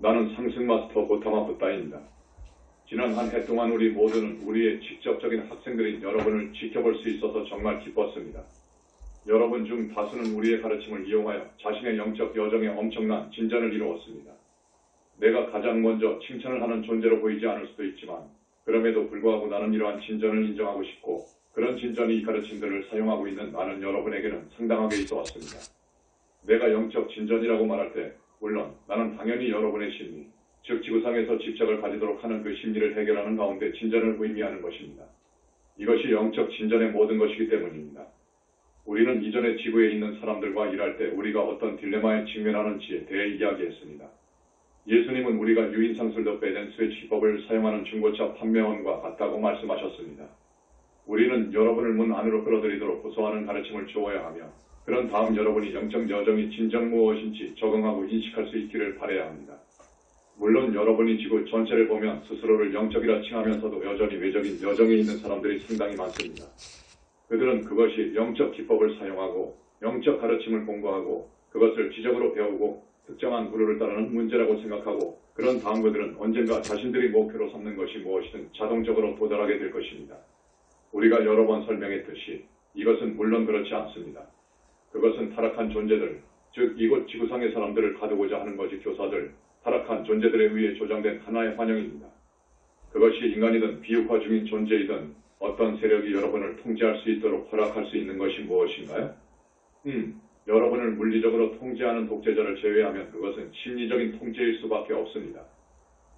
나는 상승마스터 고타마 부타입니다. 지난 한 해 동안 우리 모두는 우리의 직접적인 학생들인 여러분을 지켜볼 수 있어서 정말 기뻤습니다. 여러분 중 다수는 우리의 가르침을 이용하여 자신의 영적 여정에 엄청난 진전을 이루었습니다. 내가 가장 먼저 칭찬을 하는 존재로 보이지 않을 수도 있지만 그럼에도 불구하고 나는 이러한 진전을 인정하고 싶고 그런 진전이 이 가르침들을 사용하고 있는 나는 여러분에게는 상당하게 있어 왔습니다. 내가 영적 진전이라고 말할 때 물론 나는 당연히 여러분의 심리, 즉 지구상에서 집착을 가지도록 하는 그 심리를 해결하는 가운데 진전을 의미하는 것입니다. 이것이 영적 진전의 모든 것이기 때문입니다. 우리는 이전에 지구에 있는 사람들과 일할 때 우리가 어떤 딜레마에 직면하는지에 대해 이야기했습니다. 예수님은 우리가 유인상술도 빼낸 스위치법을 사용하는 중고차 판매원과 같다고 말씀하셨습니다. 우리는 여러분을 문 안으로 끌어들이도록 고소하는 가르침을 주어야 하며 그런 다음 여러분이 영적 여정이 진정 무엇인지 적응하고 인식할 수 있기를 바라야 합니다. 물론 여러분이 지구 전체를 보면 스스로를 영적이라 칭하면서도 여전히 외적인 여정에 있는 사람들이 상당히 많습니다. 그들은 그것이 영적 기법을 사용하고 영적 가르침을 공부하고 그것을 지적으로 배우고 특정한 구루를 따르는 문제라고 생각하고 그런 다음 그들은 언젠가 자신들이 목표로 삼는 것이 무엇이든 자동적으로 도달하게 될 것입니다. 우리가 여러 번 설명했듯이 이것은 물론 그렇지 않습니다. 그것은 타락한 존재들, 즉 이곳 지구상의 사람들을 가두고자 하는 거지 교사들, 타락한 존재들에 의해 조장된 하나의 환영입니다. 그것이 인간이든 비육화 중인 존재이든 어떤 세력이 여러분을 통제할 수 있도록 허락할 수 있는 것이 무엇인가요? 여러분을 물리적으로 통제하는 독재자를 제외하면 그것은 심리적인 통제일 수밖에 없습니다.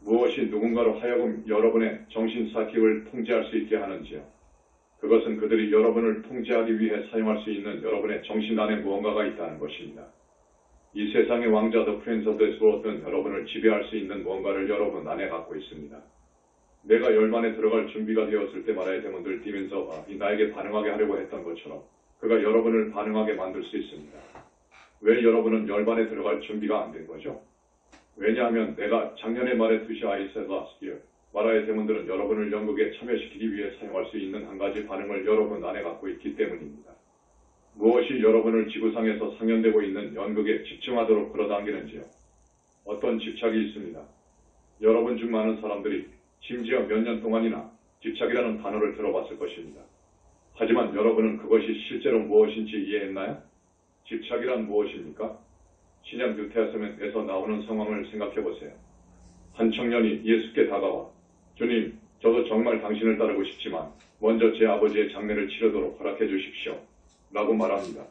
무엇이 누군가로 하여금 여러분의 정신사기를 통제할 수 있게 하는지요? 그것은 그들이 여러분을 통제하기 위해 사용할 수 있는 여러분의 정신 안에 무언가가 있다는 것입니다. 이 세상의 왕자 더 프린스 오브 더 스워드는 여러분을 지배할 수 있는 무언가를 여러분 안에 갖고 있습니다. 내가 열반에 들어갈 준비가 되었을 때 말하여 데몬들 디면서가 나에게 반응하게 하려고 했던 것처럼 그가 여러분을 반응하게 만들 수 있습니다. 왜 여러분은 열반에 들어갈 준비가 안 된 거죠? 왜냐하면 내가 작년에 말했듯이 아이세바스티어 마라의 데몬들은 여러분을 연극에 참여시키기 위해 사용할 수 있는 한 가지 반응을 여러분 안에 갖고 있기 때문입니다. 무엇이 여러분을 지구상에서 상연되고 있는 연극에 집중하도록 끌어당기는지요? 어떤 집착이 있습니다. 여러분 중 많은 사람들이 심지어 몇 년 동안이나 집착이라는 단어를 들어봤을 것입니다. 하지만 여러분은 그것이 실제로 무엇인지 이해했나요? 집착이란 무엇입니까? 신약 뉴테스트먼트에서 나오는 상황을 생각해보세요. 한 청년이 예수께 다가와 주님, 저도 정말 당신을 따르고 싶지만 먼저 제 아버지의 장례를 치르도록 허락해 주십시오. 라고 말합니다.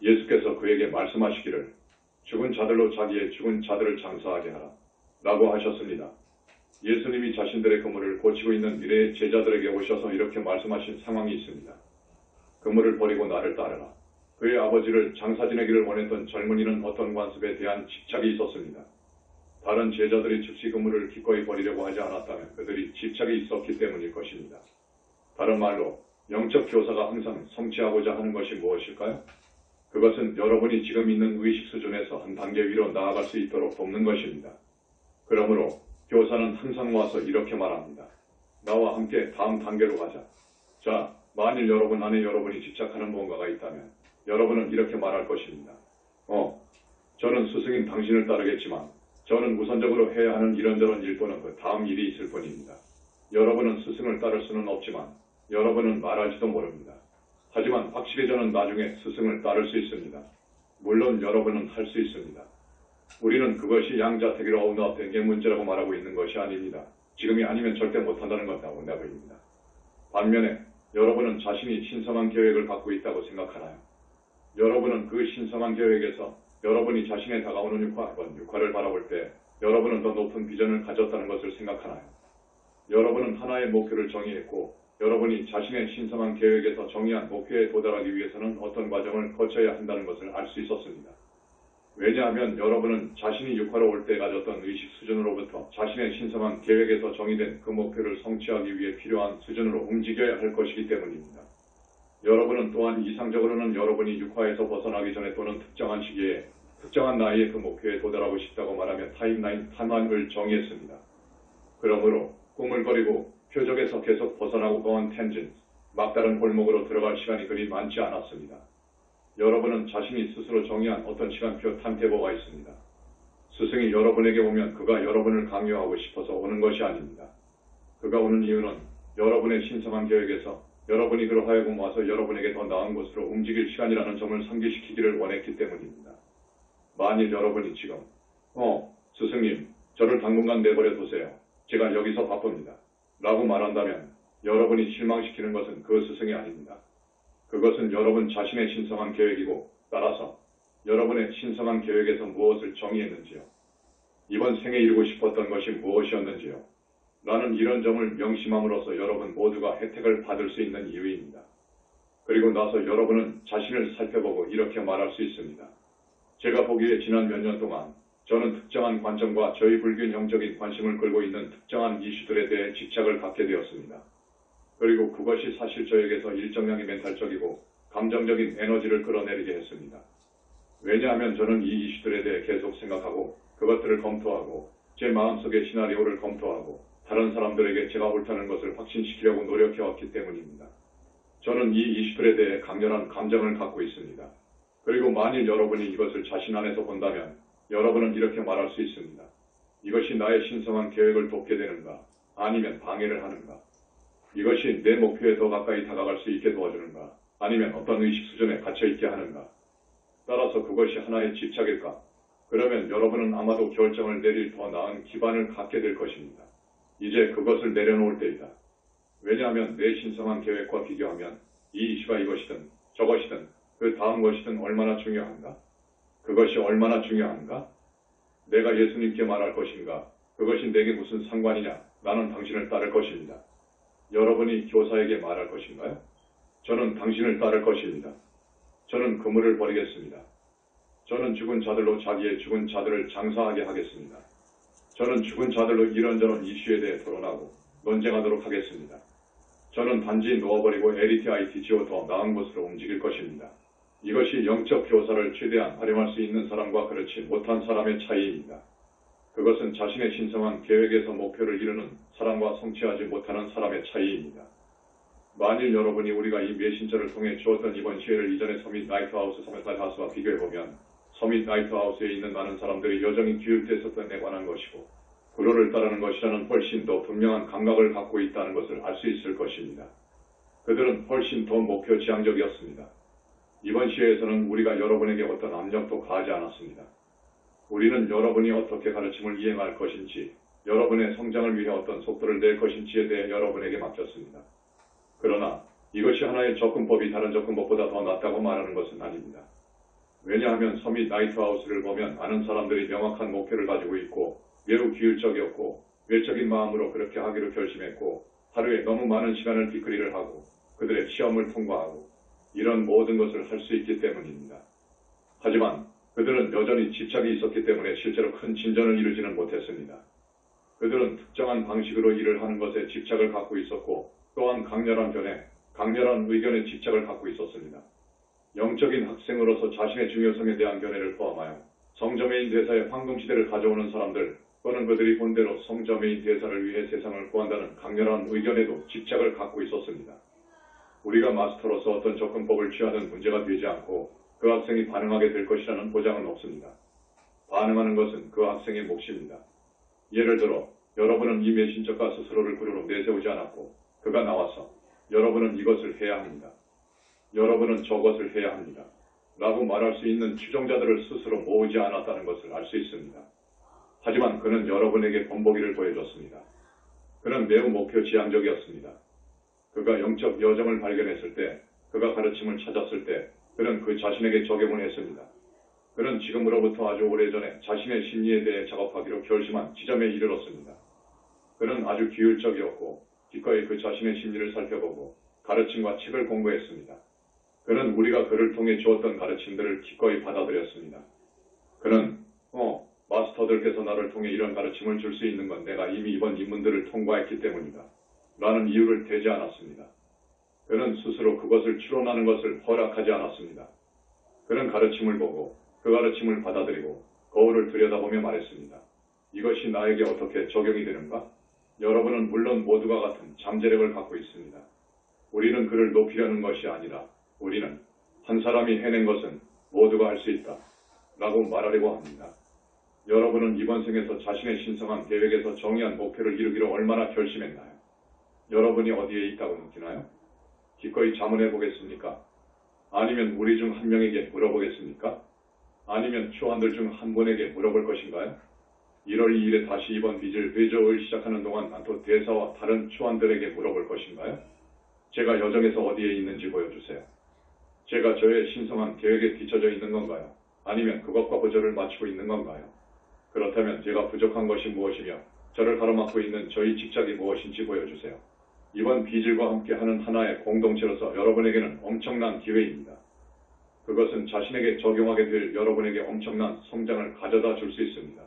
예수께서 그에게 말씀하시기를 죽은 자들로 자기의 죽은 자들을 장사하게 하라. 라고 하셨습니다. 예수님이 자신들의 그물을 고치고 있는 미래의 제자들에게 오셔서 이렇게 말씀하신 상황이 있습니다. 그물을 버리고 나를 따르라. 그의 아버지를 장사 지내기를 원했던 젊은이는 어떤 관습에 대한 집착이 있었습니다. 다른 제자들이 즉시 그물을 기꺼이 버리려고 하지 않았다면 그들이 집착이 있었기 때문일 것입니다. 다른 말로 영적 교사가 항상 성취하고자 하는 것이 무엇일까요? 그것은 여러분이 지금 있는 의식 수준에서 한 단계 위로 나아갈 수 있도록 돕는 것입니다. 그러므로 교사는 항상 와서 이렇게 말합니다. 나와 함께 다음 단계로 가자. 자, 만일 여러분 안에 여러분이 집착하는 무언가가 있다면 여러분은 이렇게 말할 것입니다. 저는 스승인 당신을 따르겠지만 저는 우선적으로 해야 하는 이런저런 일 또는 그 다음 일이 있을 뿐입니다. 여러분은 스승을 따를 수는 없지만 여러분은 말할지도 모릅니다. 하지만 확실히 저는 나중에 스승을 따를 수 있습니다. 물론 여러분은 할 수 있습니다. 우리는 그것이 양자택일 어우나된 게 문제라고 말하고 있는 것이 아닙니다. 지금이 아니면 절대 못한다는 것이라고 내보입니다. 반면에 여러분은 자신이 신성한 계획을 갖고 있다고 생각하나요? 여러분은 그 신성한 계획에서 여러분이 자신에 다가오는 육화를 바라볼 때 여러분은 더 높은 비전을 가졌다는 것을 생각하나요? 여러분은 하나의 목표를 정의했고 여러분이 자신의 신성한 계획에서 정의한 목표에 도달하기 위해서는 어떤 과정을 거쳐야 한다는 것을 알 수 있었습니다. 왜냐하면 여러분은 자신이 육화로 올 때 가졌던 의식 수준으로부터 자신의 신성한 계획에서 정의된 그 목표를 성취하기 위해 필요한 수준으로 움직여야 할 것이기 때문입니다. 여러분은 또한 이상적으로는 여러분이 육화에서 벗어나기 전에 또는 특정한 시기에 특정한 나이에 그 목표에 도달하고 싶다고 말하며 타임라인 탄환을 정의했습니다. 그러므로 꿈을 버리고 표적에서 계속 벗어나고 거한 텐진, 막다른 골목으로 들어갈 시간이 그리 많지 않았습니다. 여러분은 자신이 스스로 정의한 어떤 시간표 탐테이블가 있습니다. 스승이 여러분에게 오면 그가 여러분을 강요하고 싶어서 오는 것이 아닙니다. 그가 오는 이유는 여러분의 신성한 계획에서 여러분이 그로 하여금 와서 여러분에게 더 나은 곳으로 움직일 시간이라는 점을 상기시키기를 원했기 때문입니다. 만일 여러분이 지금 스승님, 저를 당분간 내버려 두세요. 제가 여기서 바쁩니다. 라고 말한다면 여러분이 실망시키는 것은 그 스승이 아닙니다. 그것은 여러분 자신의 신성한 계획이고 따라서 여러분의 신성한 계획에서 무엇을 정의했는지요. 이번 생에 이루고 싶었던 것이 무엇이었는지요. 라는 이런 점을 명심함으로써 여러분 모두가 혜택을 받을 수 있는 이유입니다. 그리고 나서 여러분은 자신을 살펴보고 이렇게 말할 수 있습니다. 제가 보기에 지난 몇 년 동안 저는 특정한 관점과 저희 불교인 영적인 관심을 끌고 있는 특정한 이슈들에 대해 집착을 갖게 되었습니다. 그리고 그것이 사실 저에게서 일정량의 멘탈적이고 감정적인 에너지를 끌어내리게 했습니다. 왜냐하면 저는 이 이슈들에 대해 계속 생각하고 그것들을 검토하고 제 마음속의 시나리오를 검토하고 다른 사람들에게 제가 옳다는 것을 확신시키려고 노력해왔기 때문입니다. 저는 이 이슈들에 대해 강렬한 감정을 갖고 있습니다. 그리고 만일 여러분이 이것을 자신 안에서 본다면 여러분은 이렇게 말할 수 있습니다. 이것이 나의 신성한 계획을 돕게 되는가 아니면 방해를 하는가? 이것이 내 목표에 더 가까이 다가갈 수 있게 도와주는가 아니면 어떤 의식 수준에 갇혀있게 하는가? 따라서 그것이 하나의 집착일까? 그러면 여러분은 아마도 결정을 내릴 더 나은 기반을 갖게 될 것입니다. 이제 그것을 내려놓을 때이다. 왜냐하면 내 신성한 계획과 비교하면 이 이슈가 이것이든 저것이든 그 다음 것이든 얼마나 중요한가? 그것이 얼마나 중요한가? 내가 예수님께 말할 것인가? 그것이 내게 무슨 상관이냐? 나는 당신을 따를 것입니다. 여러분이 교사에게 말할 것인가요? 저는 당신을 따를 것입니다. 저는 그물을 버리겠습니다. 저는 죽은 자들로 자기의 죽은 자들을 장사하게 하겠습니다. 저는 죽은 자들로 이런저런 이슈에 대해 토론하고 논쟁하도록 하겠습니다. 저는 단지 놓아버리고 LETIT 지어 더 나은 곳으로 움직일 것입니다. 이것이 영적 교사를 최대한 활용할 수 있는 사람과 그렇지 못한 사람의 차이입니다. 그것은 자신의 신성한 계획에서 목표를 이루는 사람과 성취하지 못하는 사람의 차이입니다. 만일 여러분이 우리가 이 메신저를 통해 주었던 이번 시회를 이전의 서밋 나이트하우스 서밋 나이트하우스와 비교해보면 서밋 나이트하우스에 있는 많은 사람들이 여전히 기울됐었던 데 관한 것이고 구로를 따르는 것이라는 훨씬 더 분명한 감각을 갖고 있다는 것을 알 수 있을 것입니다. 그들은 훨씬 더 목표 지향적이었습니다. 이번 시회에서는 우리가 여러분에게 어떤 압력도 가하지 않았습니다. 우리는 여러분이 어떻게 가르침을 이행할 것인지, 여러분의 성장을 위해 어떤 속도를 낼 것인지에 대해 여러분에게 맡겼습니다. 그러나 이것이 하나의 접근법이 다른 접근법보다 더 낫다고 말하는 것은 아닙니다. 왜냐하면 서밋 나이트하우스를 보면 많은 사람들이 명확한 목표를 가지고 있고 매우 규율적이었고 외적인 마음으로 그렇게 하기로 결심했고 하루에 너무 많은 시간을 뒷거리를 하고 그들의 시험을 통과하고 이런 모든 것을 할 수 있기 때문입니다. 하지만 그들은 여전히 집착이 있었기 때문에 실제로 큰 진전을 이루지는 못했습니다. 그들은 특정한 방식으로 일을 하는 것에 집착을 갖고 있었고 또한 강렬한 견해, 강렬한 의견에 집착을 갖고 있었습니다. 영적인 학생으로서 자신의 중요성에 대한 견해를 포함하여 성저메인 대사의 황금시대를 가져오는 사람들 또는 그들이 본대로 성저메인 대사를 위해 세상을 구한다는 강렬한 의견에도 집착을 갖고 있었습니다. 우리가 마스터로서 어떤 접근법을 취하든 문제가 되지 않고 그 학생이 반응하게 될 것이라는 보장은 없습니다. 반응하는 것은 그 학생의 몫입니다. 예를 들어 여러분은 이 메신저가 스스로를 그루로 내세우지 않았고 그가 나와서 여러분은 이것을 해야 합니다. 여러분은 저것을 해야 합니다. 라고 말할 수 있는 추종자들을 스스로 모으지 않았다는 것을 알 수 있습니다. 하지만 그는 여러분에게 본보기를 보여줬습니다. 그는 매우 목표 지향적이었습니다. 그가 영적 여정을 발견했을 때, 그가 가르침을 찾았을 때 그는 그 자신에게 적용을 했습니다. 그는 지금으로부터 아주 오래전에 자신의 심리에 대해 작업하기로 결심한 지점에 이르렀습니다. 그는 아주 규율적이었고 기꺼이 그 자신의 심리를 살펴보고 가르침과 책을 공부했습니다. 그는 우리가 그를 통해 주었던 가르침들을 기꺼이 받아들였습니다. 그는 마스터들께서 나를 통해 이런 가르침을 줄 수 있는 건 내가 이미 이번 입문들을 통과했기 때문이다. 라는 이유를 대지 않았습니다. 그는 스스로 그것을 추론하는 것을 허락하지 않았습니다. 그는 가르침을 보고 그 가르침을 받아들이고 거울을 들여다보며 말했습니다. 이것이 나에게 어떻게 적용이 되는가? 여러분은 물론 모두가 같은 잠재력을 갖고 있습니다. 우리는 그를 높이려는 것이 아니라 우리는 한 사람이 해낸 것은 모두가 할 수 있다. 라고 말하려고 합니다. 여러분은 이번 생에서 자신의 신성한 계획에서 정의한 목표를 이루기로 얼마나 결심했나요? 여러분이 어디에 있다고 느끼나요? 기꺼이 자문해 보겠습니까? 아니면 우리 중 한 명에게 물어보겠습니까? 아니면 초안들 중 한 분에게 물어볼 것인가요? 1월 2일에 다시 이번 빚을 회저을 시작하는 동안 난토 대사와 다른 초안들에게 물어볼 것인가요? 제가 여정에서 어디에 있는지 보여주세요. 제가 저의 신성한 계획에 뒤처져 있는 건가요? 아니면 그것과 보조를 맞추고 있는 건가요? 그렇다면 제가 부족한 것이 무엇이며 저를 가로막고 있는 저희 집착이 무엇인지 보여주세요. 이번 비질과 함께하는 하나의 공동체로서 여러분에게는 엄청난 기회입니다. 그것은 자신에게 적용하게 될 여러분에게 엄청난 성장을 가져다 줄 수 있습니다.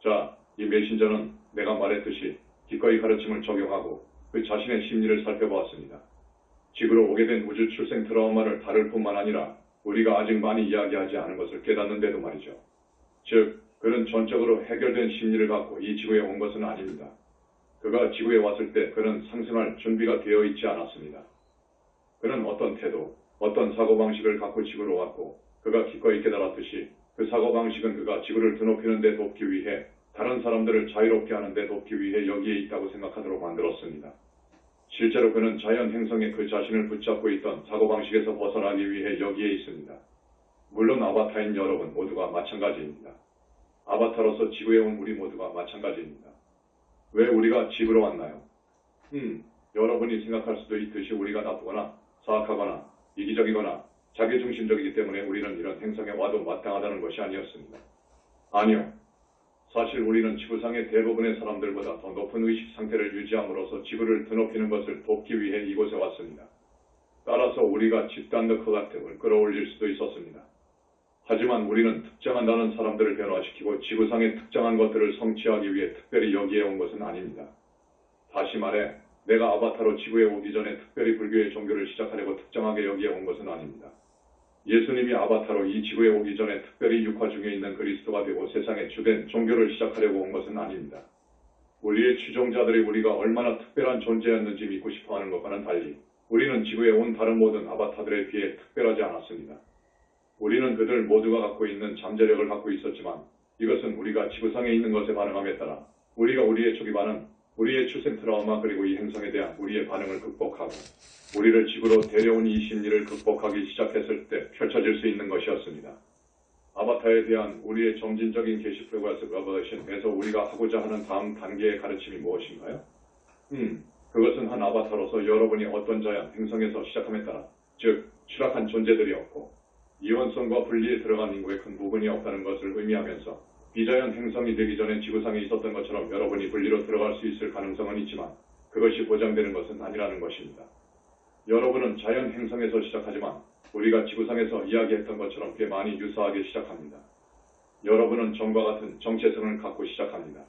자, 이 메신저는 내가 말했듯이 기꺼이 가르침을 적용하고 그 자신의 심리를 살펴보았습니다. 지구로 오게 된 우주 출생 트라우마를 다룰 뿐만 아니라 우리가 아직 많이 이야기하지 않은 것을 깨닫는데도 말이죠. 즉, 그는 전적으로 해결된 심리를 갖고 이 지구에 온 것은 아닙니다. 그가 지구에 왔을 때 그는 상승할 준비가 되어 있지 않았습니다. 그는 어떤 태도, 어떤 사고방식을 갖고 지구로 왔고 그가 기꺼이 깨달았듯이 그 사고방식은 그가 지구를 드높이는 데 돕기 위해 다른 사람들을 자유롭게 하는 데 돕기 위해 여기에 있다고 생각하도록 만들었습니다. 실제로 그는 자연 행성에 그 자신을 붙잡고 있던 사고방식에서 벗어나기 위해 여기에 있습니다. 물론 아바타인 여러분 모두가 마찬가지입니다. 아바타로서 지구에 온 우리 모두가 마찬가지입니다. 왜 우리가 지구로 왔나요? 여러분이 생각할 수도 있듯이 우리가 나쁘거나 사악하거나 이기적이거나 자기중심적이기 때문에 우리는 이런 행성에 와도 마땅하다는 것이 아니었습니다. 아니요. 사실 우리는 지구상의 대부분의 사람들보다 더 높은 의식 상태를 유지함으로써 지구를 드높이는 것을 돕기 위해 이곳에 왔습니다. 따라서 우리가 집단 더 커가템을 끌어올릴 수도 있었습니다. 하지만 우리는 특정한 다른 사람들을 변화시키고 지구상의 특정한 것들을 성취하기 위해 특별히 여기에 온 것은 아닙니다. 다시 말해, 내가 아바타로 지구에 오기 전에 특별히 불교의 종교를 시작하려고 특정하게 여기에 온 것은 아닙니다. 예수님이 아바타로 이 지구에 오기 전에 특별히 육화 중에 있는 그리스도가 되고 세상의 주된 종교를 시작하려고 온 것은 아닙니다. 우리의 추종자들이 우리가 얼마나 특별한 존재였는지 믿고 싶어하는 것과는 달리 우리는 지구에 온 다른 모든 아바타들에 비해 특별하지 않았습니다. 우리는 그들 모두가 갖고 있는 잠재력을 갖고 있었지만 이것은 우리가 지구상에 있는 것에 반응함에 따라 우리가 우리의 초기 반응, 우리의 출생 트라우마 그리고 이 행성에 대한 우리의 반응을 극복하고 우리를 지구로 데려온 이 심리를 극복하기 시작했을 때 펼쳐질 수 있는 것이었습니다. 아바타에 대한 우리의 점진적인 게시 프로그레스 버버션에서 우리가 하고자 하는 다음 단계의 가르침이 무엇인가요? 그것은 한 아바타로서 여러분이 어떤 자연 행성에서 시작함에 따라 즉 추락한 존재들이었고 이원성과 분리에 들어간 인구의 큰 부분이 없다는 것을 의미하면서 비자연 행성이 되기 전에 지구상에 있었던 것처럼 여러분이 분리로 들어갈 수 있을 가능성은 있지만 그것이 보장되는 것은 아니라는 것입니다. 여러분은 자연 행성에서 시작하지만 우리가 지구상에서 이야기했던 것처럼 꽤 많이 유사하게 시작합니다. 여러분은 정과 같은 정체성을 갖고 시작합니다.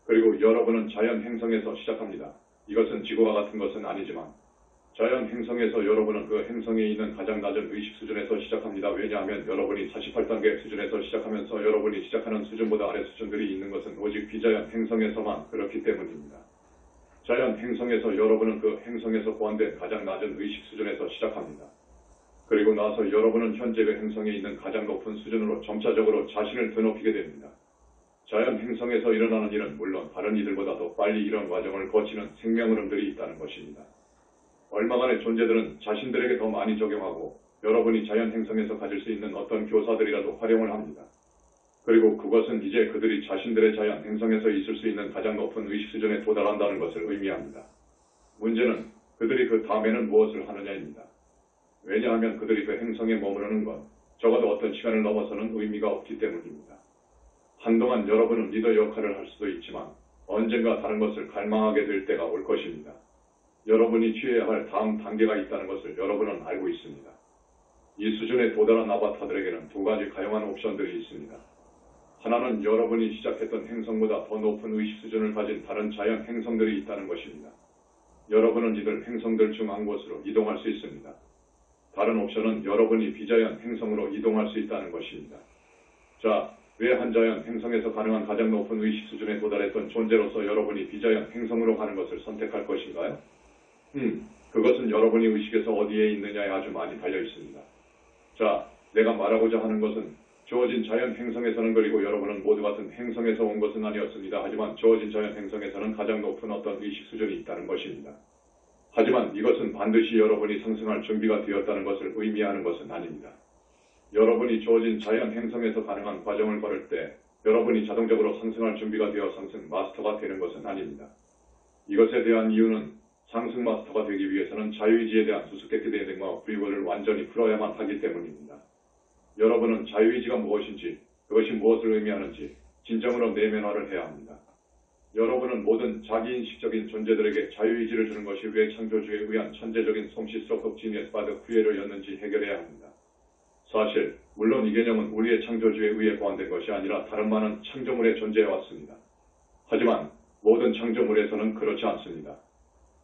그리고 여러분은 자연 행성에서 시작합니다. 이것은 지구와 같은 것은 아니지만 자연 행성에서 여러분은 그 행성에 있는 가장 낮은 의식 수준에서 시작합니다. 왜냐하면 여러분이 48단계 수준에서 시작하면서 여러분이 시작하는 수준보다 아래 수준들이 있는 것은 오직 비자연 행성에서만 그렇기 때문입니다. 자연 행성에서 여러분은 그 행성에서 보완된 가장 낮은 의식 수준에서 시작합니다. 그리고 나서 여러분은 현재 그 행성에 있는 가장 높은 수준으로 점차적으로 자신을 드높이게 됩니다. 자연 행성에서 일어나는 일은 물론 다른 이들보다 더 빨리 이런 과정을 거치는 생명 흐름들이 있다는 것입니다. 얼마간의 존재들은 자신들에게 더 많이 적용하고 여러분이 자연 행성에서 가질 수 있는 어떤 교사들이라도 활용을 합니다. 그리고 그것은 이제 그들이 자신들의 자연 행성에서 있을 수 있는 가장 높은 의식 수준에 도달한다는 것을 의미합니다. 문제는 그들이 그 다음에는 무엇을 하느냐입니다. 왜냐하면 그들이 그 행성에 머무르는 건 적어도 어떤 시간을 넘어서는 의미가 없기 때문입니다. 한동안 여러분은 리더 역할을 할 수도 있지만 언젠가 다른 것을 갈망하게 될 때가 올 것입니다. 여러분이 취해야 할 다음 단계가 있다는 것을 여러분은 알고 있습니다. 이 수준에 도달한 아바타들에게는 두 가지 가용한 옵션들이 있습니다. 하나는 여러분이 시작했던 행성보다 더 높은 의식 수준을 가진 다른 자연 행성들이 있다는 것입니다. 여러분은 이들 행성들 중 한 곳으로 이동할 수 있습니다. 다른 옵션은 여러분이 비자연 행성으로 이동할 수 있다는 것입니다. 자, 왜 한 자연 행성에서 가능한 가장 높은 의식 수준에 도달했던 존재로서 여러분이 비자연 행성으로 가는 것을 선택할 것인가요? 그것은 여러분이 의식에서 어디에 있느냐에 아주 많이 달려 있습니다. 자, 내가 말하고자 하는 것은 주어진 자연 행성에서는 그리고 여러분은 모두 같은 행성에서 온 것은 아니었습니다. 하지만 주어진 자연 행성에서는 가장 높은 어떤 의식 수준이 있다는 것입니다. 하지만 이것은 반드시 여러분이 상승할 준비가 되었다는 것을 의미하는 것은 아닙니다. 여러분이 주어진 자연 행성에서 가능한 과정을 걸을 때 여러분이 자동적으로 상승할 준비가 되어 상승 마스터가 되는 것은 아닙니다. 이것에 대한 이유는 상승 마스터가 되기 위해서는 자유의지에 대한 수수께끼 대응과 불이익을 완전히 풀어야만 하기 때문입니다. 여러분은 자유의지가 무엇인지, 그것이 무엇을 의미하는지 진정으로 내면화를 해야 합니다. 여러분은 모든 자기인식적인 존재들에게 자유의지를 주는 것이 왜 창조주에 의한 천재적인 솜씨스럽고 지니어스 바드 후예로였는지 해결해야 합니다. 사실 물론 이 개념은 우리의 창조주에 의해 보완된 것이 아니라 다른 많은 창조물에 존재해왔습니다. 하지만 모든 창조물에서는 그렇지 않습니다.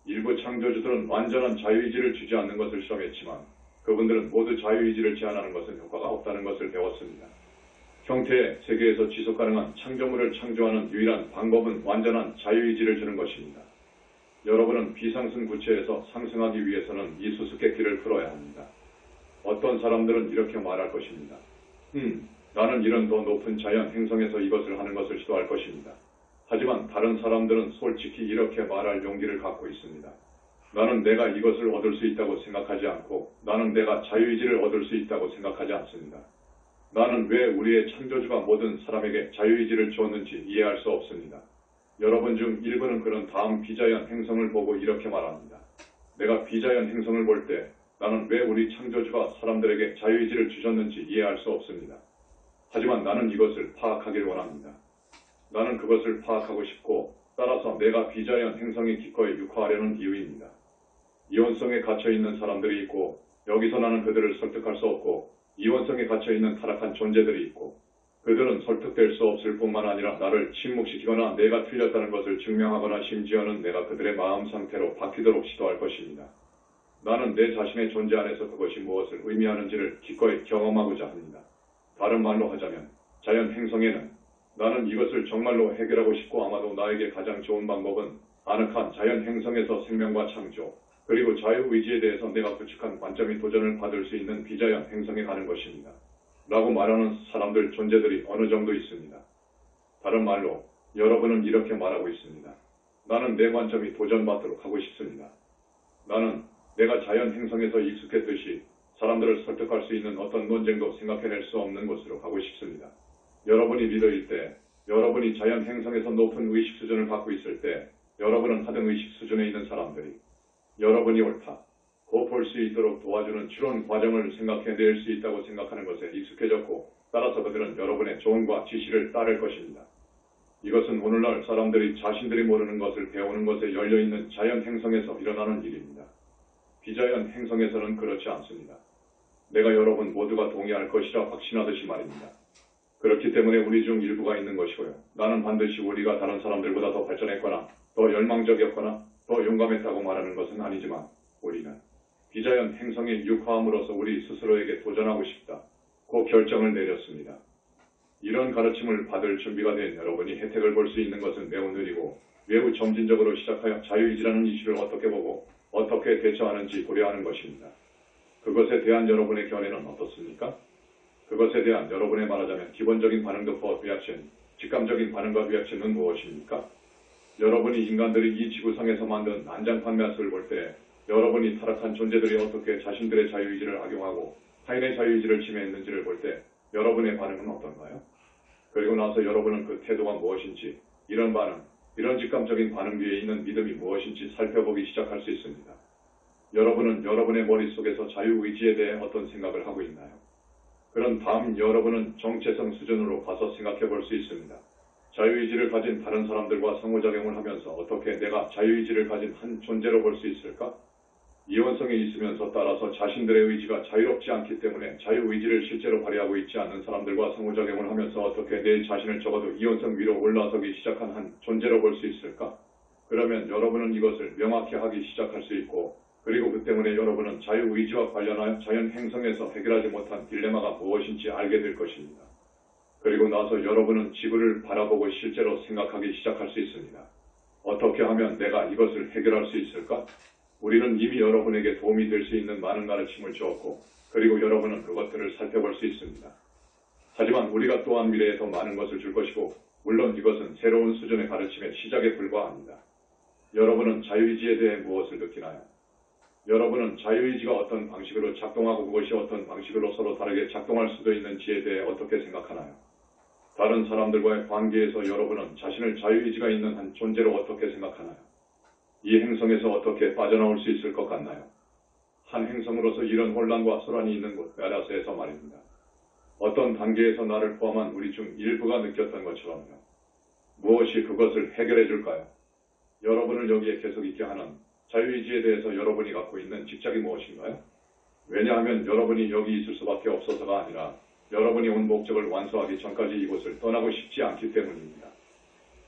일부 창조주들은 완전한 자유의지를 주지 않는 것을 실험했지만 그분들은 모두 자유의지를 제한하는 것은 효과가 없다는 것을 배웠습니다. 형태의 세계에서 지속 가능한 창조물을 창조하는 유일한 방법은 완전한 자유의지를 주는 것입니다. 여러분은 비상승 구체에서 상승하기 위해서는 이 수수께끼를 풀어야 합니다. 어떤 사람들은 이렇게 말할 것입니다. 나는 이런 더 높은 자연 행성에서 이것을 하는 것을 시도할 것입니다. 하지만 다른 사람들은 솔직히 이렇게 말할 용기를 갖고 있습니다. 나는 내가 이것을 얻을 수 있다고 생각하지 않고 나는 내가 자유의지를 얻을 수 있다고 생각하지 않습니다. 나는 왜 우리의 창조주가 모든 사람에게 자유의지를 주었는지 이해할 수 없습니다. 여러분 중 일부는 그런 다음 비자연 행성을 보고 이렇게 말합니다. 내가 비자연 행성을 볼 때 나는 왜 우리 창조주가 사람들에게 자유의지를 주셨는지 이해할 수 없습니다. 하지만 나는 이것을 파악하길 원합니다. 나는 그것을 파악하고 싶고 따라서 내가 비자연 행성의 기꺼이 육화하려는 이유입니다. 이원성에 갇혀있는 사람들이 있고 여기서 나는 그들을 설득할 수 없고 이원성에 갇혀있는 타락한 존재들이 있고 그들은 설득될 수 없을 뿐만 아니라 나를 침묵시키거나 내가 틀렸다는 것을 증명하거나 심지어는 내가 그들의 마음 상태로 바뀌도록 시도할 것입니다. 나는 내 자신의 존재 안에서 그것이 무엇을 의미하는지를 기꺼이 경험하고자 합니다. 다른 말로 하자면 자연 행성에는 나는 이것을 정말로 해결하고 싶고 아마도 나에게 가장 좋은 방법은 아늑한 자연 행성에서 생명과 창조 그리고 자유의지에 대해서 내가 구축한 관점이 도전을 받을 수 있는 비자연 행성에 가는 것입니다. 라고 말하는 사람들 존재들이 어느 정도 있습니다. 다른 말로 여러분은 이렇게 말하고 있습니다. 나는 내 관점이 도전받도록 하고 싶습니다. 나는 내가 자연 행성에서 익숙했듯이 사람들을 설득할 수 있는 어떤 논쟁도 생각해낼 수 없는 곳으로 가고 싶습니다. 여러분이 리더일 때, 여러분이 자연 행성에서 높은 의식 수준을 갖고 있을 때, 여러분은 하등 의식 수준에 있는 사람들이 여러분이 옳다, 고 볼 수 있도록 도와주는 추론 과정을 생각해낼 수 있다고 생각하는 것에 익숙해졌고 따라서 그들은 여러분의 조언과 지시를 따를 것입니다. 이것은 오늘날 사람들이 자신들이 모르는 것을 배우는 것에 열려있는 자연 행성에서 일어나는 일입니다. 비자연 행성에서는 그렇지 않습니다. 내가 여러분 모두가 동의할 것이라 확신하듯이 말입니다. 그렇기 때문에 우리 중 일부가 있는 것이고요. 나는 반드시 우리가 다른 사람들보다 더 발전했거나 더 열망적이었거나 더 용감했다고 말하는 것은 아니지만 우리는 비자연 행성에 육화함으로써 우리 스스로에게 도전하고 싶다. 그 결정을 내렸습니다. 이런 가르침을 받을 준비가 된 여러분이 혜택을 볼 수 있는 것은 매우 느리고 매우 점진적으로 시작하여 자유의지라는 이슈를 어떻게 보고 어떻게 대처하는지 고려하는 것입니다. 그것에 대한 여러분의 견해는 어떻습니까? 그것에 대한 여러분의 말하자면 기본적인 반응도 포 리액션, 직감적인 반응과 리액션은 무엇입니까? 여러분이 인간들이 이 지구상에서 만든 난장판 매스를 볼 때 여러분이 타락한 존재들이 어떻게 자신들의 자유의지를 악용하고 타인의 자유의지를 침해했는지를 볼 때 여러분의 반응은 어떤가요? 그리고 나서 여러분은 그 태도가 무엇인지, 이런 반응, 이런 직감적인 반응 뒤에 있는 믿음이 무엇인지 살펴보기 시작할 수 있습니다. 여러분은 여러분의 머릿속에서 자유의지에 대해 어떤 생각을 하고 있나요? 그런 다음 여러분은 정체성 수준으로 가서 생각해 볼 수 있습니다. 자유의지를 가진 다른 사람들과 상호작용을 하면서 어떻게 내가 자유의지를 가진 한 존재로 볼 수 있을까? 이원성이 있으면서 따라서 자신들의 의지가 자유롭지 않기 때문에 자유의지를 실제로 발휘하고 있지 않는 사람들과 상호작용을 하면서 어떻게 내 자신을 적어도 이원성 위로 올라서기 시작한 한 존재로 볼 수 있을까? 그러면 여러분은 이것을 명확히 하기 시작할 수 있고 그리고 그 때문에 여러분은 자유의지와 관련하여 자연 행성에서 해결하지 못한 딜레마가 무엇인지 알게 될 것입니다. 그리고 나서 여러분은 지구를 바라보고 실제로 생각하기 시작할 수 있습니다. 어떻게 하면 내가 이것을 해결할 수 있을까? 우리는 이미 여러분에게 도움이 될 수 있는 많은 가르침을 주었고 그리고 여러분은 그것들을 살펴볼 수 있습니다. 하지만 우리가 또한 미래에 더 많은 것을 줄 것이고, 물론 이것은 새로운 수준의 가르침의 시작에 불과합니다. 여러분은 자유의지에 대해 무엇을 느끼나요? 여러분은 자유의지가 어떤 방식으로 작동하고 그것이 어떤 방식으로 서로 다르게 작동할 수도 있는지에 대해 어떻게 생각하나요? 다른 사람들과의 관계에서 여러분은 자신을 자유의지가 있는 한 존재로 어떻게 생각하나요? 이 행성에서 어떻게 빠져나올 수 있을 것 같나요? 한 행성으로서 이런 혼란과 소란이 있는 곳 메라스에서 말입니다. 어떤 단계에서 나를 포함한 우리 중 일부가 느꼈던 것처럼요. 무엇이 그것을 해결해 줄까요? 여러분을 여기에 계속 있게 하는 자유의지에 대해서 여러분이 갖고 있는 집착이 무엇인가요? 왜냐하면 여러분이 여기 있을 수밖에 없어서가 아니라 여러분이 온 목적을 완수하기 전까지 이곳을 떠나고 싶지 않기 때문입니다.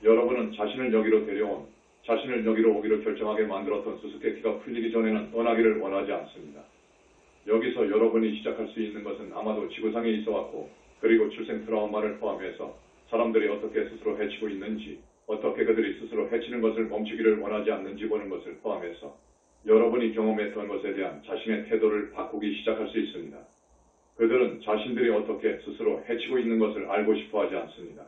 여러분은 자신을 여기로 데려온, 자신을 여기로 오기로 결정하게 만들었던 수수께끼가 풀리기 전에는 떠나기를 원하지 않습니다. 여기서 여러분이 시작할 수 있는 것은 아마도 지구상에 있어왔고, 그리고 출생 트라우마를 포함해서 사람들이 어떻게 스스로 해치고 있는지, 어떻게 그들이 스스로 해치는 것을 멈추기를 원하지 않는지 보는 것을 포함해서 여러분이 경험했던 것에 대한 자신의 태도를 바꾸기 시작할 수 있습니다. 그들은 자신들이 어떻게 스스로 해치고 있는 것을 알고 싶어 하지 않습니다.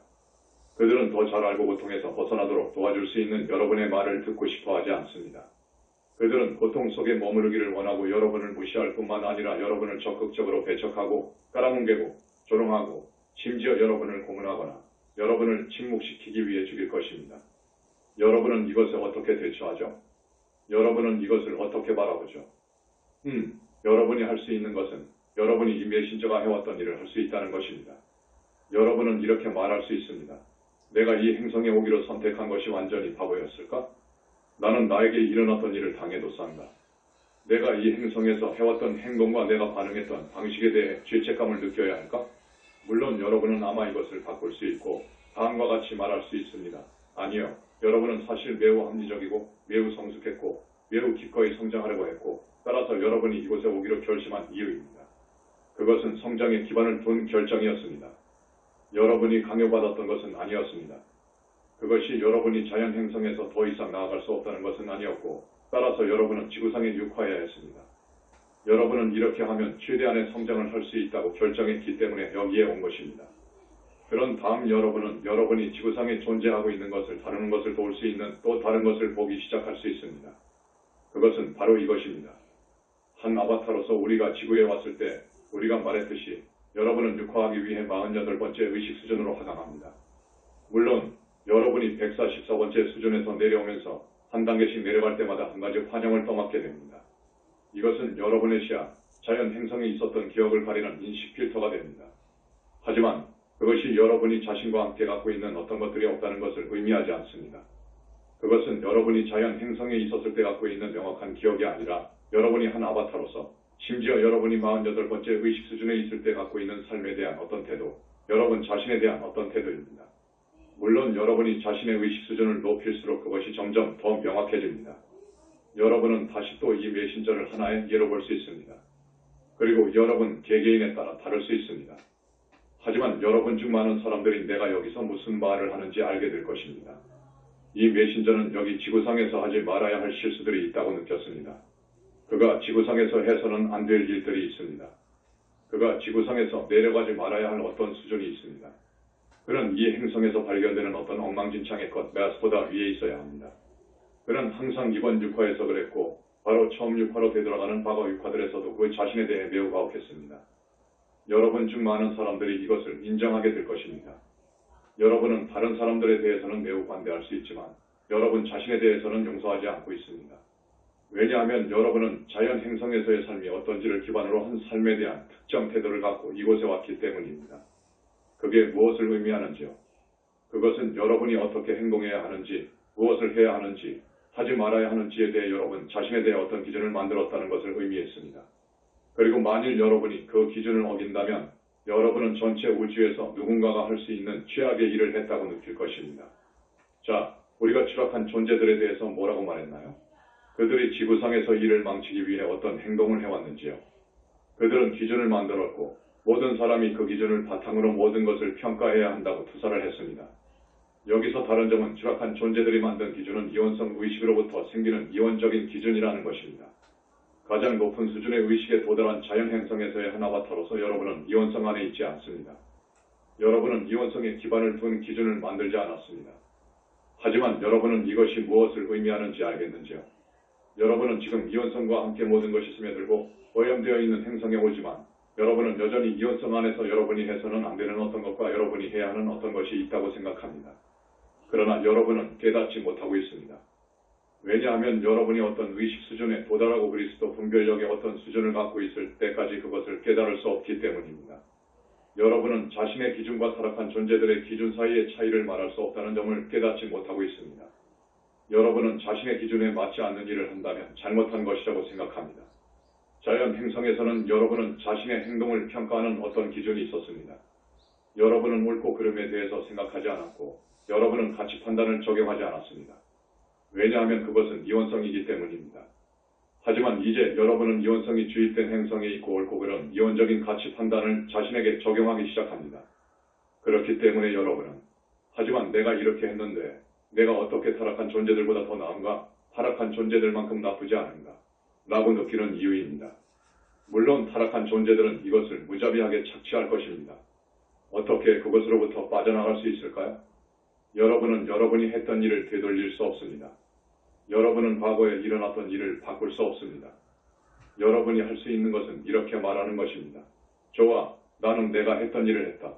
그들은 더 잘 알고 고통에서 벗어나도록 도와줄 수 있는 여러분의 말을 듣고 싶어 하지 않습니다. 그들은 고통 속에 머무르기를 원하고 여러분을 무시할 뿐만 아니라 여러분을 적극적으로 배척하고 깔아뭉개고 조롱하고 심지어 여러분을 고문하거나 여러분을 침묵시키기 위해 죽일 것입니다. 여러분은 이것에 어떻게 대처하죠? 여러분은 이것을 어떻게 바라보죠? 여러분이 할 수 있는 것은 여러분이 이 메신저가 해왔던 일을 할 수 있다는 것입니다. 여러분은 이렇게 말할 수 있습니다. 내가 이 행성에 오기로 선택한 것이 완전히 바보였을까? 나는 나에게 일어났던 일을 당해도 싼다. 내가 이 행성에서 해왔던 행동과 내가 반응했던 방식에 대해 죄책감을 느껴야 할까? 물론 여러분은 아마 이것을 바꿀 수 있고 다음과 같이 말할 수 있습니다. 아니요. 여러분은 사실 매우 합리적이고 매우 성숙했고 매우 기꺼이 성장하려고 했고 따라서 여러분이 이곳에 오기로 결심한 이유입니다. 그것은 성장에 기반을 둔 결정이었습니다. 여러분이 강요받았던 것은 아니었습니다. 그것이 여러분이 자연 행성에서 더 이상 나아갈 수 없다는 것은 아니었고 따라서 여러분은 지구상에 육화해야 했습니다. 여러분은 이렇게 하면 최대한의 성장을 할 수 있다고 결정했기 때문에 여기에 온 것입니다. 그런 다음 여러분은 여러분이 지구상에 존재하고 있는 것을 다루는 것을 도울 수 있는 또 다른 것을 보기 시작할 수 있습니다. 그것은 바로 이것입니다. 한 아바타로서 우리가 지구에 왔을 때 우리가 말했듯이 여러분은 육화하기 위해 48번째 의식 수준으로 하강합니다. 물론 여러분이 144번째 수준에서 내려오면서 한 단계씩 내려갈 때마다 한 가지 환영을 떠맡게 됩니다. 이것은 여러분의 시야, 자연 행성에 있었던 기억을 가리는 인식 필터가 됩니다. 하지만 그것이 여러분이 자신과 함께 갖고 있는 어떤 것들이 없다는 것을 의미하지 않습니다. 그것은 여러분이 자연 행성에 있었을 때 갖고 있는 명확한 기억이 아니라 여러분이 한 아바타로서 심지어 여러분이 48번째 의식 수준에 있을 때 갖고 있는 삶에 대한 어떤 태도, 여러분 자신에 대한 어떤 태도입니다. 물론 여러분이 자신의 의식 수준을 높일수록 그것이 점점 더 명확해집니다. 여러분은 다시 또 이 메신저를 하나의 예로 볼 수 있습니다. 그리고 여러분 개개인에 따라 다를 수 있습니다. 하지만 여러분 중 많은 사람들이 내가 여기서 무슨 말을 하는지 알게 될 것입니다. 이 메신저는 여기 지구상에서 하지 말아야 할 실수들이 있다고 느꼈습니다. 그가 지구상에서 해서는 안 될 일들이 있습니다. 그가 지구상에서 내려가지 말아야 할 어떤 수준이 있습니다. 그는 이 행성에서 발견되는 어떤 엉망진창의 것, 메아스보다 위에 있어야 합니다. 그는 항상 이번 육화에서 그랬고 바로 처음 육화로 되돌아가는 과거 육화들에서도 그 자신에 대해 매우 가혹했습니다. 여러분 중 많은 사람들이 이것을 인정하게 될 것입니다. 여러분은 다른 사람들에 대해서는 매우 관대할 수 있지만 여러분 자신에 대해서는 용서하지 않고 있습니다. 왜냐하면 여러분은 자연 행성에서의 삶이 어떤지를 기반으로 한 삶에 대한 특정 태도를 갖고 이곳에 왔기 때문입니다. 그게 무엇을 의미하는지요? 그것은 여러분이 어떻게 행동해야 하는지, 무엇을 해야 하는지, 하지 말아야 하는지에 대해 여러분 자신에 대해 어떤 기준을 만들었다는 것을 의미했습니다. 그리고 만일 여러분이 그 기준을 어긴다면 여러분은 전체 우주에서 누군가가 할 수 있는 최악의 일을 했다고 느낄 것입니다. 자, 우리가 추락한 존재들에 대해서 뭐라고 말했나요? 그들이 지구상에서 일을 망치기 위해 어떤 행동을 해왔는지요? 그들은 기준을 만들었고 모든 사람이 그 기준을 바탕으로 모든 것을 평가해야 한다고 투사를 했습니다. 여기서 다른 점은 추락한 존재들이 만든 기준은 이원성 의식으로부터 생기는 이원적인 기준이라는 것입니다. 가장 높은 수준의 의식에 도달한 자연 행성에서의 한 아바타로서 여러분은 이원성 안에 있지 않습니다. 여러분은 이원성에 기반을 둔 기준을 만들지 않았습니다. 하지만 여러분은 이것이 무엇을 의미하는지 알겠는지요? 여러분은 지금 이원성과 함께 모든 것이 스며들고 오염되어 있는 행성에 오지만 여러분은 여전히 이원성 안에서 여러분이 해서는 안 되는 어떤 것과 여러분이 해야 하는 어떤 것이 있다고 생각합니다. 그러나 여러분은 깨닫지 못하고 있습니다. 왜냐하면 여러분이 어떤 의식 수준에 도달하고 그리스도 분별력의 어떤 수준을 갖고 있을 때까지 그것을 깨달을 수 없기 때문입니다. 여러분은 자신의 기준과 타락한 존재들의 기준 사이의 차이를 말할 수 없다는 점을 깨닫지 못하고 있습니다. 여러분은 자신의 기준에 맞지 않는 일을 한다면 잘못한 것이라고 생각합니다. 자연 행성에서는 여러분은 자신의 행동을 평가하는 어떤 기준이 있었습니다. 여러분은 옳고 그름에 대해서 생각하지 않았고 여러분은 가치 판단을 적용하지 않았습니다. 왜냐하면 그것은 이원성이기 때문입니다. 하지만 이제 여러분은 이원성이 주입된 행성에 있고 옳고 그름, 이원적인 가치 판단을 자신에게 적용하기 시작합니다. 그렇기 때문에 여러분은 하지만 내가 이렇게 했는데 내가 어떻게 타락한 존재들보다 더 나은가? 타락한 존재들만큼 나쁘지 않은가? 라고 느끼는 이유입니다. 물론 타락한 존재들은 이것을 무자비하게 착취할 것입니다. 어떻게 그것으로부터 빠져나갈 수 있을까요? 여러분은 여러분이 했던 일을 되돌릴 수 없습니다. 여러분은 과거에 일어났던 일을 바꿀 수 없습니다. 여러분이 할 수 있는 것은 이렇게 말하는 것입니다. 좋아, 나는 내가 했던 일을 했다.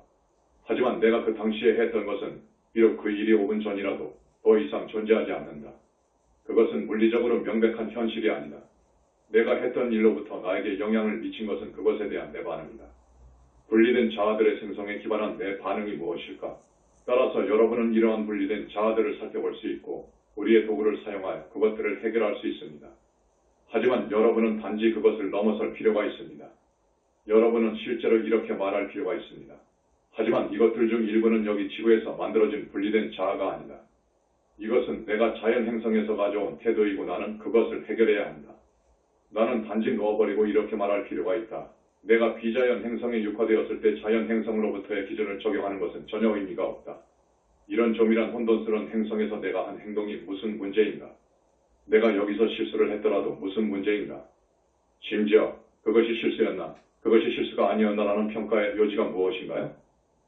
하지만 내가 그 당시에 했던 것은 비록 그 일이 5분 전이라도 더 이상 존재하지 않는다. 그것은 물리적으로 명백한 현실이 아니다. 내가 했던 일로부터 나에게 영향을 미친 것은 그것에 대한 내 반응이다. 분리된 자아들의 생성에 기반한 내 반응이 무엇일까? 따라서 여러분은 이러한 분리된 자아들을 살펴볼 수 있고 우리의 도구를 사용하여 그것들을 해결할 수 있습니다. 하지만 여러분은 단지 그것을 넘어설 필요가 있습니다. 여러분은 실제로 이렇게 말할 필요가 있습니다. 하지만 이것들 중 일부는 여기 지구에서 만들어진 분리된 자아가 아니다. 이것은 내가 자연 행성에서 가져온 태도이고 나는 그것을 해결해야 한다. 나는 단지 넣어버리고 이렇게 말할 필요가 있다. 내가 비자연 행성에 육화되었을 때 자연 행성으로부터의 기준을 적용하는 것은 전혀 의미가 없다. 이런 조밀한 혼돈스러운 행성에서 내가 한 행동이 무슨 문제인가? 내가 여기서 실수를 했더라도 무슨 문제인가? 심지어 그것이 실수였나? 그것이 실수가 아니었나라는 평가의 요지가 무엇인가요?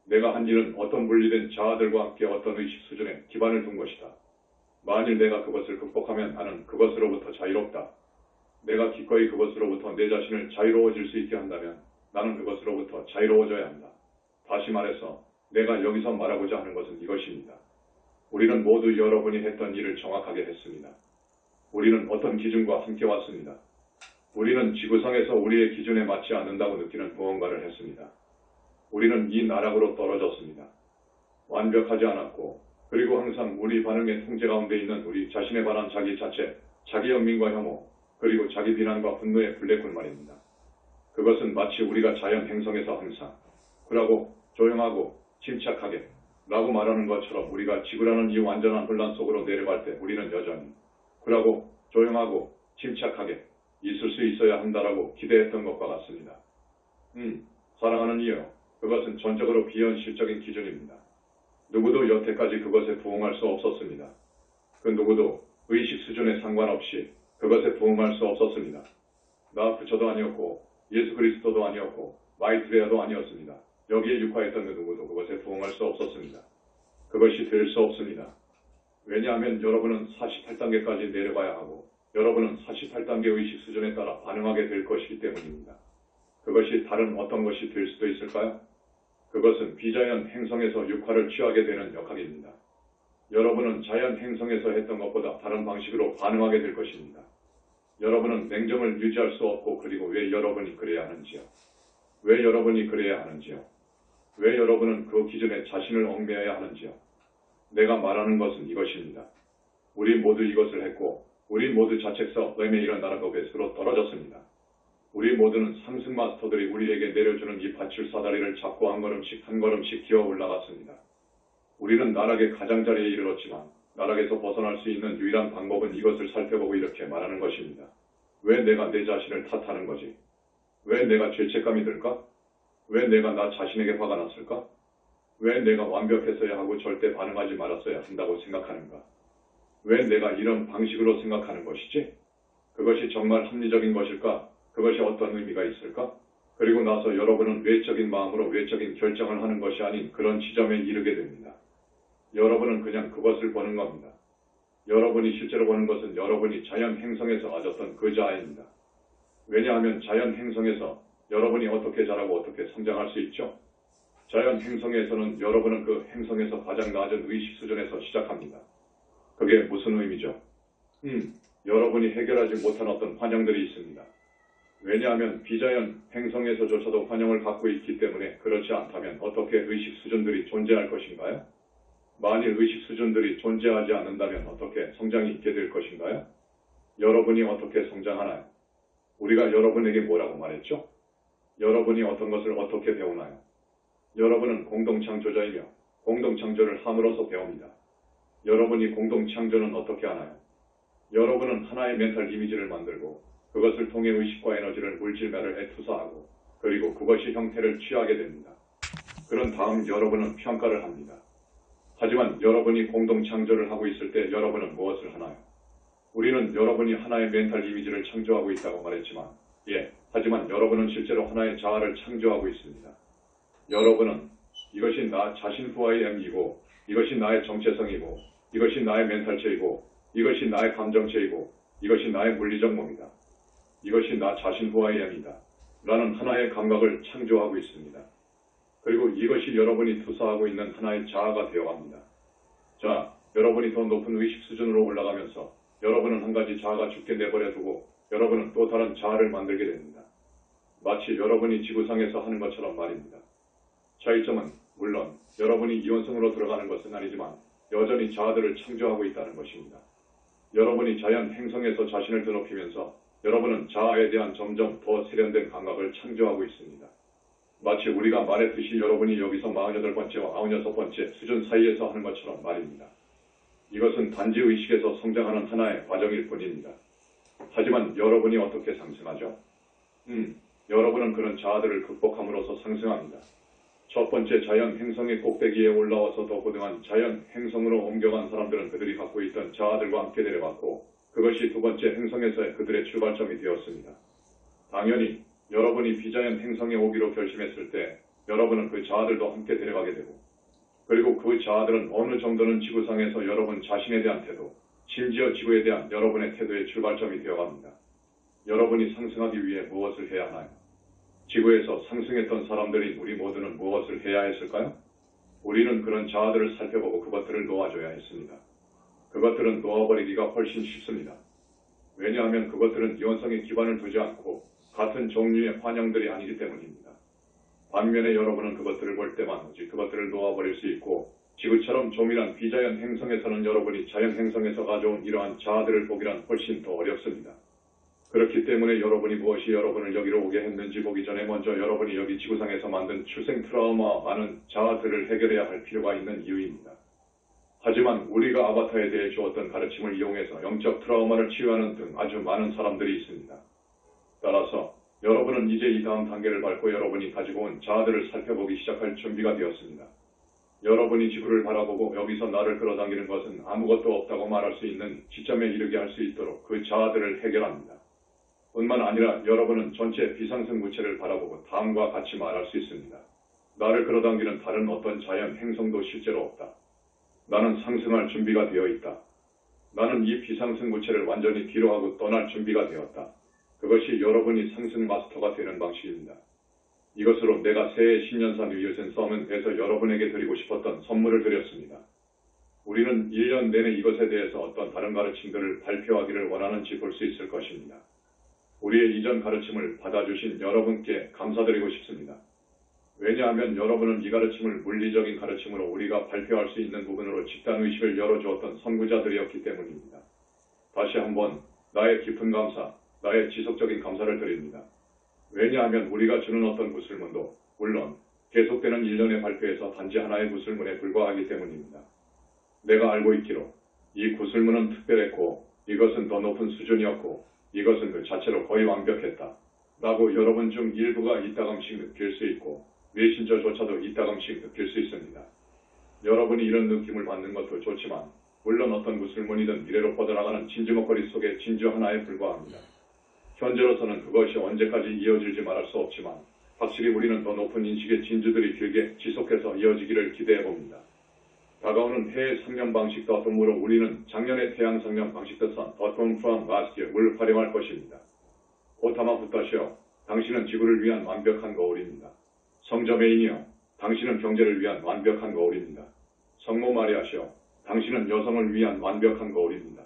내가 한 일은 어떤 분리된 자아들과 함께 어떤 의식 수준에 기반을 둔 것이다. 만일 내가 그것을 극복하면 나는 그것으로부터 자유롭다. 내가 기꺼이 그것으로부터 내 자신을 자유로워질 수 있게 한다면 나는 그것으로부터 자유로워져야 한다. 다시 말해서 내가 여기서 말하고자 하는 것은 이것입니다. 우리는 모두 여러분이 했던 일을 정확하게 했습니다. 우리는 어떤 기준과 함께 왔습니다. 우리는 지구상에서 우리의 기준에 맞지 않는다고 느끼는 무언가를 했습니다. 우리는 이 나락으로 떨어졌습니다. 완벽하지 않았고 그리고 항상 우리 반응의 통제 가운데 있는 우리 자신에 관한 자기 자체, 자기 연민과 혐오, 그리고 자기 비난과 분노의 블랙홀 말입니다. 그것은 마치 우리가 자연 행성에서 항상 쿨하고 조용하고 침착하게 라고 말하는 것처럼 우리가 지구라는 이 완전한 혼란 속으로 내려갈 때 우리는 여전히 쿨하고 조용하고 침착하게 있을 수 있어야 한다라고 기대했던 것과 같습니다. 사랑하는 이유, 그것은 전적으로 비현실적인 기준입니다. 누구도 여태까지 그것에 부응할 수 없었습니다. 그 누구도 의식 수준에 상관없이 그것에 부응할 수 없었습니다. 나 부처도 아니었고 예수 그리스도도 아니었고 마이트레아도 아니었습니다. 여기에 육화했던 그 누구도 그것에 부응할 수 없었습니다. 그것이 될 수 없습니다. 왜냐하면 여러분은 48단계까지 내려가야 하고 여러분은 48단계 의식 수준에 따라 반응하게 될 것이기 때문입니다. 그것이 다른 어떤 것이 될 수도 있을까요? 그것은 비자연 행성에서 육화를 취하게 되는 역학입니다. 여러분은 자연 행성에서 했던 것보다 다른 방식으로 반응하게 될 것입니다. 여러분은 냉정을 유지할 수 없고 그리고 왜 여러분이 그래야 하는지요? 왜 여러분이 그래야 하는지요? 왜 여러분은 그 기준에 자신을 얽매여야 하는지요? 내가 말하는 것은 이것입니다. 우리 모두 이것을 했고 우리 모두 자책서 렘의 이런 나라가 배수로 떨어졌습니다. 우리 모두는 상승 마스터들이 우리에게 내려주는 이 밧줄 사다리를 잡고 한 걸음씩 기어 올라갔습니다. 우리는 나락의 가장자리에 이르렀지만 나락에서 벗어날 수 있는 유일한 방법은 이것을 살펴보고 이렇게 말하는 것입니다. 왜 내가 내 자신을 탓하는 거지? 왜 내가 죄책감이 들까? 왜 내가 나 자신에게 화가 났을까? 왜 내가 완벽했어야 하고 절대 반응하지 말았어야 한다고 생각하는가? 왜 내가 이런 방식으로 생각하는 것이지? 그것이 정말 합리적인 것일까? 그것이 어떤 의미가 있을까? 그리고 나서 여러분은 외적인 마음으로 외적인 결정을 하는 것이 아닌 그런 지점에 이르게 됩니다. 여러분은 그냥 그것을 보는 겁니다. 여러분이 실제로 보는 것은 여러분이 자연 행성에서 가졌던 그 자아입니다. 왜냐하면 자연 행성에서 여러분이 어떻게 자라고 어떻게 성장할 수 있죠? 자연 행성에서는 여러분은 그 행성에서 가장 낮은 의식 수준에서 시작합니다. 그게 무슨 의미죠? 여러분이 해결하지 못한 어떤 환영들이 있습니다. 왜냐하면 비자연 행성에서조차도 환영을 갖고 있기 때문에 그렇지 않다면 어떻게 의식 수준들이 존재할 것인가요? 만일 의식 수준들이 존재하지 않는다면 어떻게 성장이 있게 될 것인가요? 여러분이 어떻게 성장하나요? 우리가 여러분에게 뭐라고 말했죠? 여러분이 어떤 것을 어떻게 배우나요? 여러분은 공동창조자이며 공동창조를 함으로써 배웁니다. 여러분이 공동창조는 어떻게 하나요? 여러분은 하나의 멘탈 이미지를 만들고 그것을 통해 의식과 에너지를 물질매를 투사하고 그리고 그것이 형태를 취하게 됩니다. 그런 다음 여러분은 평가를 합니다. 하지만 여러분이 공동창조를 하고 있을 때 여러분은 무엇을 하나요? 우리는 여러분이 하나의 멘탈 이미지를 창조하고 있다고 말했지만 하지만 여러분은 실제로 하나의 자아를 창조하고 있습니다. 여러분은 이것이 나 자신 후아의 M이고 이것이 나의 정체성이고 이것이 나의 멘탈체이고 이것이 나의 감정체이고 이것이 나의 물리적 몸이다. 이것이 나 자신 후아의 M이다. 라는 하나의 감각을 창조하고 있습니다. 그리고 이것이 여러분이 투사하고 있는 하나의 자아가 되어갑니다. 자, 여러분이 더 높은 의식 수준으로 올라가면서 여러분은 한 가지 자아가 죽게 내버려 두고 여러분은 또 다른 자아를 만들게 됩니다. 마치 여러분이 지구상에서 하는 것처럼 말입니다. 차이점은 물론 여러분이 이원성으로 들어가는 것은 아니지만 여전히 자아들을 창조하고 있다는 것입니다. 여러분이 자연 행성에서 자신을 드높이면서 여러분은 자아에 대한 점점 더 세련된 감각을 창조하고 있습니다. 마치 우리가 말했듯이 여러분이 여기서 48번째와 96번째 수준 사이에서 하는 것처럼 말입니다. 이것은 단지 의식에서 성장하는 하나의 과정일 뿐입니다. 하지만 여러분이 어떻게 상승하죠? 여러분은 그런 자아들을 극복함으로써 상승합니다. 첫 번째 자연 행성의 꼭대기에 올라와서 더 고등한 자연 행성으로 옮겨간 사람들은 그들이 갖고 있던 자아들과 함께 내려갔고 그것이 두 번째 행성에서의 그들의 출발점이 되었습니다. 당연히 여러분이 비자연 행성에 오기로 결심했을 때 여러분은 그 자아들도 함께 데려가게 되고 그리고 그 자아들은 어느 정도는 지구상에서 여러분 자신에 대한 태도, 심지어 지구에 대한 여러분의 태도의 출발점이 되어갑니다. 여러분이 상승하기 위해 무엇을 해야 하나요? 지구에서 상승했던 사람들인 우리 모두는 무엇을 해야 했을까요? 우리는 그런 자아들을 살펴보고 그것들을 놓아줘야 했습니다. 그것들은 놓아버리기가 훨씬 쉽습니다. 왜냐하면 그것들은 이원성에 기반을 두지 않고 같은 종류의 환영들이 아니기 때문입니다. 반면에 여러분은 그것들을 볼 때만 오직 그것들을 놓아버릴 수 있고 지구처럼 조밀한 비자연 행성에서는 여러분이 자연 행성에서 가져온 이러한 자아들을 보기란 훨씬 더 어렵습니다. 그렇기 때문에 여러분이 무엇이 여러분을 여기로 오게 했는지 보기 전에 먼저 여러분이 여기 지구상에서 만든 출생 트라우마와 많은 자아들을 해결해야 할 필요가 있는 이유입니다. 하지만 우리가 아바타에 대해 주었던 가르침을 이용해서 영적 트라우마를 치유하는 등 아주 많은 사람들이 있습니다. 따라서 여러분은 이제 이 다음 단계를 밟고 여러분이 가지고 온 자아들을 살펴보기 시작할 준비가 되었습니다. 여러분이 지구를 바라보고 여기서 나를 끌어당기는 것은 아무것도 없다고 말할 수 있는 지점에 이르게 할 수 있도록 그 자아들을 해결합니다. 뿐만 아니라 여러분은 전체 비상승 무체를 바라보고 다음과 같이 말할 수 있습니다. 나를 끌어당기는 다른 어떤 자연 행성도 실제로 없다. 나는 상승할 준비가 되어 있다. 나는 이 비상승 무체를 완전히 뒤로하고 떠날 준비가 되었다. 그것이 여러분이 상승 마스터가 되는 방식입니다. 이것으로 내가 새해 신년사 뉴이어센 서밋에서 여러분에게 드리고 싶었던 선물을 드렸습니다. 우리는 1년 내내 이것에 대해서 어떤 다른 가르침들을 발표하기를 원하는지 볼 수 있을 것입니다. 우리의 이전 가르침을 받아주신 여러분께 감사드리고 싶습니다. 왜냐하면 여러분은 이 가르침을 물리적인 가르침으로 우리가 발표할 수 있는 부분으로 집단의식을 열어주었던 선구자들이었기 때문입니다. 다시 한번 나의 깊은 감사, 나의 지속적인 감사를 드립니다. 왜냐하면 우리가 주는 어떤 구슬문도 물론 계속되는 일련의 발표에서 단지 하나의 구슬문에 불과하기 때문입니다. 내가 알고 있기로 이 구슬문은 특별했고 이것은 더 높은 수준이었고 이것은 그 자체로 거의 완벽했다. 라고 여러분 중 일부가 이따금씩 느낄 수 있고 메신저조차도 이따금씩 느낄 수 있습니다. 여러분이 이런 느낌을 받는 것도 좋지만 물론 어떤 구슬문이든 미래로 뻗어나가는 진주먹거리 속의 진주 하나에 불과합니다. 현재로서는 그것이 언제까지 이어질지 말할 수 없지만 확실히 우리는 더 높은 인식의 진주들이 길게 지속해서 이어지기를 기대해 봅니다. 다가오는 해외 상념 방식 닷컴으로 우리는 작년의 태양 상념 방식 닷컴 from last year을 활용할 것입니다. 오타마 부타시오, 당신은 지구를 위한 완벽한 거울입니다. 성저 메인이여, 당신은 경제를 위한 완벽한 거울입니다. 성모 마리아시오, 당신은 여성을 위한 완벽한 거울입니다.